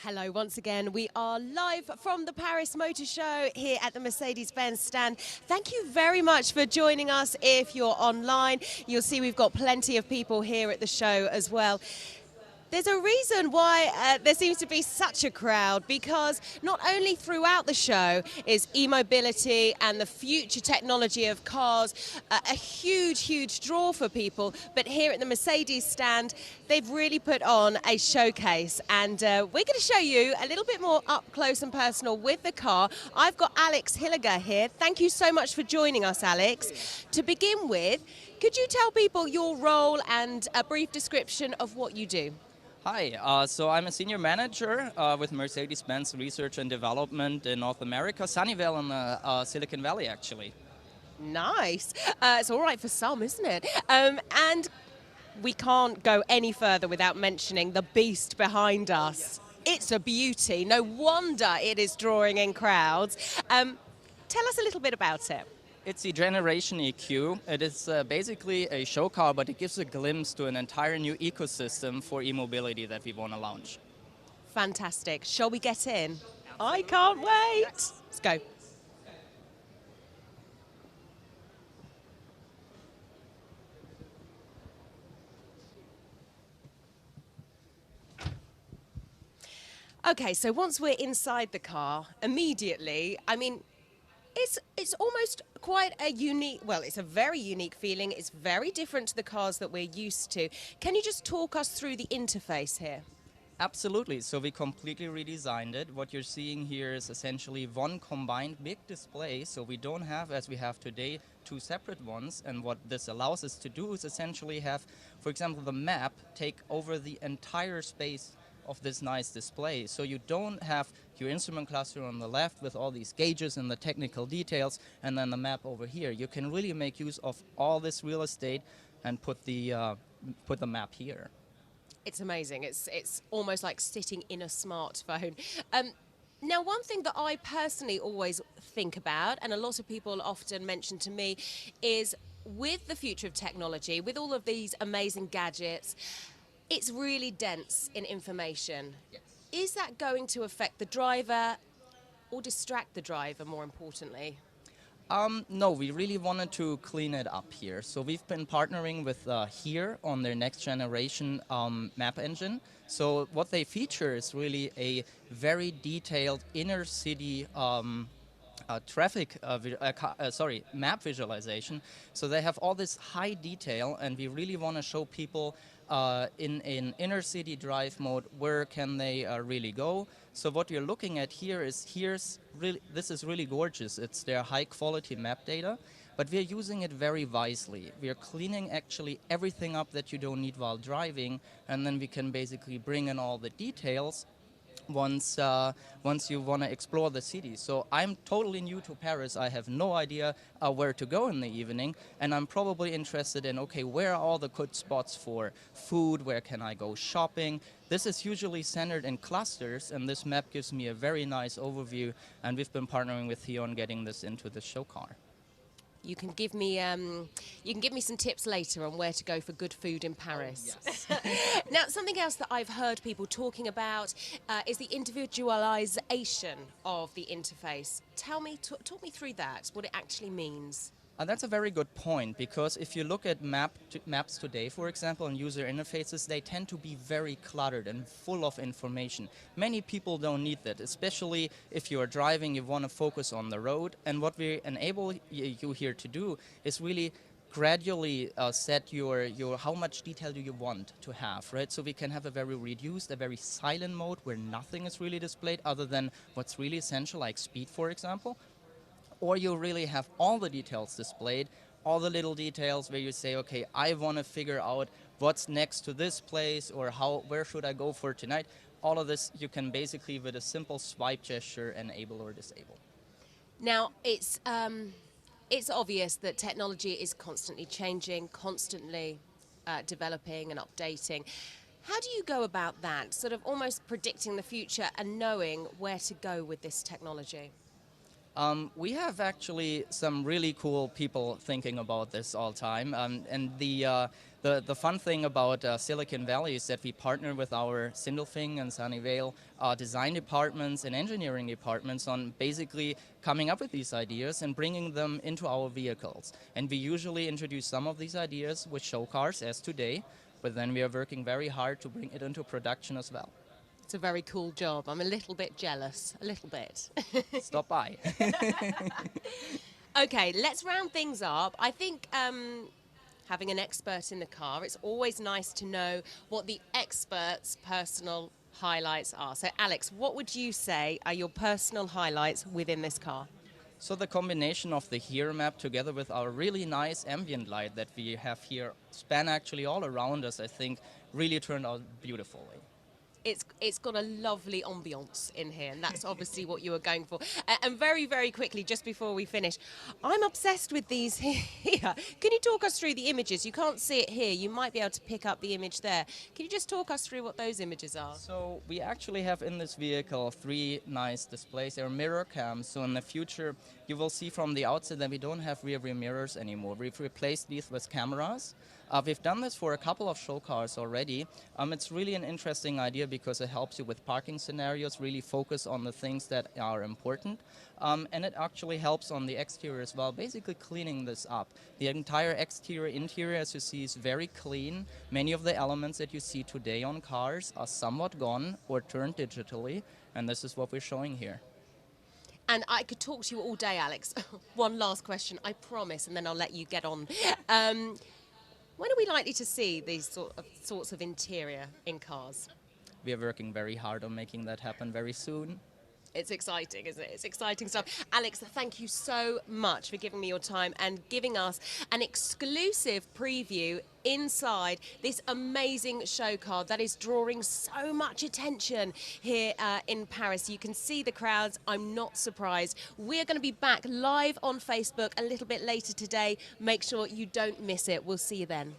Hello once again. We are live from the Paris Motor Show here at the Mercedes-Benz stand. Thank you very much for joining us. If you're online, you'll see we've got plenty of people here at the show as well. There's a reason why there seems to be such a crowd, because not only throughout the show is e-mobility and the future technology of cars a huge draw for people, but here at the Mercedes stand, they've really put on a showcase, and we're going to show you a little bit more up close and personal with the car. I've got Alex Hilliger here. Thank you so much for joining us, Alex. To begin with, could you tell people your role and a brief description of what you do? Hi, so I'm a senior manager with Mercedes-Benz Research and Development in North America, Sunnyvale in the Silicon Valley, actually. Nice. It's all right for some, isn't it? And we can't go any further without mentioning the beast behind us. It's a beauty. No wonder it is drawing in crowds. Tell us a little bit about it. It's the Generation EQ. It is basically a show car, but it gives a glimpse to an entire new ecosystem for e-mobility that we want to launch. Fantastic. Shall we get in? I can't wait. Let's go. Okay, so once we're inside the car, immediately, it's almost quite a unique, well, it's a very unique feeling. It's very different to the cars that we're used to. Can you just talk us through the interface here? Absolutely. So we completely redesigned it. What you're seeing here is essentially one combined big display. So we don't have, as we have today, two separate ones. And what this allows us to do is essentially have, for example, the map take over the entire space of this nice display. So you don't have your instrument cluster on the left with all these gauges and the technical details, and then the map over here. You can really make use of all this real estate and put the map here. It's amazing. It's almost like sitting in a smartphone. Now, one thing that I personally always think about, and a lot of people often mention to me, is with the future of technology, with all of these amazing gadgets, it's really dense in information. Yes. Is that going to affect the driver or distract the driver, more importantly? No, we really wanted to clean it up here. So we've been partnering with HERE on their next generation map engine. So what they feature is really a very detailed inner city map visualization. So they have all this high detail, and we really want to show people in an inner city drive mode where can they really go. So what you're looking at here is this is really gorgeous. It's their high quality map data, but we're using it very wisely. We're cleaning actually everything up that you don't need while driving, and then we can basically bring in all the details once you want to explore the city. So I'm totally new to Paris. I have no idea where to go in the evening, and I'm probably interested in, okay, where are all the good spots for food? Where can I go shopping? This is usually centered in clusters, and this map gives me a very nice overview, and we've been partnering with Theo on getting this into the show car. You can give me some tips later on where to go for good food in Paris. Oh, yes. Now, something else that I've heard people talking about is the individualization of the interface. Talk me through that, what it actually means. That's a very good point, because if you look at maps today, for example, and user interfaces, they tend to be very cluttered and full of information. Many people don't need that, especially if you're driving, you want to focus on the road. And what we enable you here to do is really gradually set your how much detail do you want to have, right? So we can have a very reduced, a very silent mode where nothing is really displayed other than what's really essential, like speed, for example. Or you really have all the details displayed, all the little details where you say, okay, I want to figure out what's next to this place, or where should I go for tonight. All of this you can basically, with a simple swipe gesture, enable or disable. Now, it's obvious that technology is constantly changing, constantly developing and updating. How do you go about that, sort of almost predicting the future and knowing where to go with this technology? We have actually some really cool people thinking about this all the time, and The fun thing about Silicon Valley is that we partner with our Sindelfing and Sunnyvale design departments and engineering departments on basically coming up with these ideas and bringing them into our vehicles. And we usually introduce some of these ideas with show cars as today, but then we are working very hard to bring it into production as well. It's a very cool job. I'm a little bit jealous, a little bit. Stop by. Okay, let's round things up. I think having an expert in the car, it's always nice to know what the expert's personal highlights are. So Alex, what would you say are your personal highlights within this car? So the combination of the HERE map together with our really nice ambient light that we have here span actually all around us, I think really turned out beautifully. It's got a lovely ambiance in here, and that's obviously what you were going for. And very, very quickly, just before we finish, I'm obsessed with these here. Can you talk us through the images? You can't see it here. You might be able to pick up the image there. Can you just talk us through what those images are? So we actually have in this vehicle 3 nice displays. They're mirror cams, so in the future you will see from the outside that we don't have rear view mirrors anymore. We've replaced these with cameras. We've done this for a couple of show cars already. It's really an interesting idea because it helps you with parking scenarios, really focus on the things that are important. And it actually helps on the exterior as well, basically cleaning this up. The entire exterior, interior, as you see, is very clean. Many of the elements that you see today on cars are somewhat gone or turned digitally, and this is what we're showing here. And I could talk to you all day, Alex. One last question, I promise, and then I'll let you get on. When are we likely to see these sorts of interior in cars? We are working very hard on making that happen very soon. It's exciting, isn't it? It's exciting stuff. Alex, thank you so much for giving me your time and giving us an exclusive preview inside this amazing show car that is drawing so much attention here in Paris. You can see the crowds. I'm not surprised. We're going to be back live on Facebook a little bit later today. Make sure you don't miss it. We'll see you then.